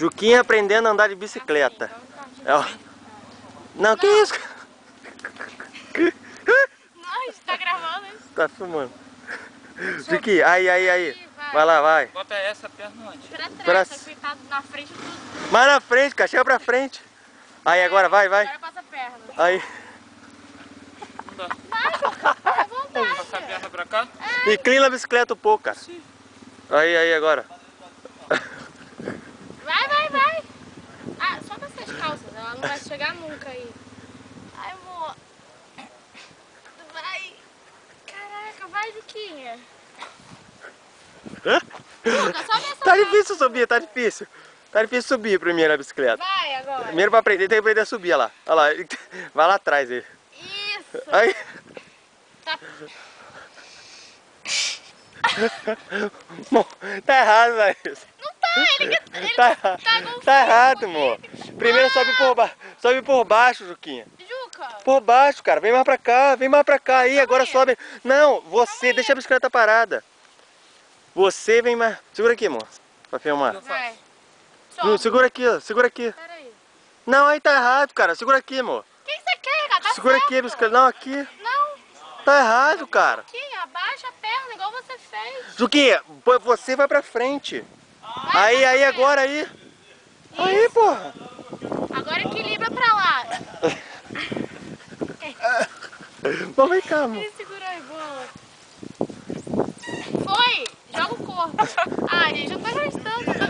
Juquinha aprendendo a andar de bicicleta. É, ó. Não, que isso? Não, a gente tá gravando isso. Tá filmando. Juquinha, aí. Vai lá, vai. Bota essa perna onde? Pra Pra- trás, só que tá na frente do... Mais na frente, cara. Chega pra frente. Aí, agora vai. Agora passa a perna. Aí. Não dá. Vai, à vontade. Passar a perna pra cá? Inclina a bicicleta um pouco, cara. Aí, agora. Vai. Ah, só com essas calças, ela não vai chegar nunca aí. Ai, amor. Vai. Caraca, vai, Juquinha. Luca, sobe essa Tá calça. difícil subir, tá difícil. Tá difícil subir primeiro a bicicleta. Vai agora. Primeiro pra aprender, tem que aprender a subir, olha lá. Olha lá. Vai lá atrás aí. Isso. Aí. Tá... Bom, tá errado, Larissa. Não tá, ele Tá errado. confuso Tá errado, comigo. amor. Primeiro sobe por baixo, Juquinha. Juca. Por baixo, cara. Vem mais pra cá. Aí, agora aí. sobe. Não, você, aí. deixa a bicicleta parada. Você vem mais. Segura aqui, amor. Pra filmar. Vai. Segura aqui, ó. Segura aqui. Pera aí. Não, aí tá errado, cara. Segura aqui, amor. O que você quer, cara? Tá Segura certo. aqui a bicicleta. Não, aqui. Não, Tá errado, cara. aqui, abaixa a perna, igual você fez. Juquinha, você vai pra frente. Aí, agora aí. Aí, porra. Agora equilibra pra lá. Vamos, vem cá, amor. Ele segurou a bola. Foi! Joga o corpo. Ah, gente, eu não tô gostando.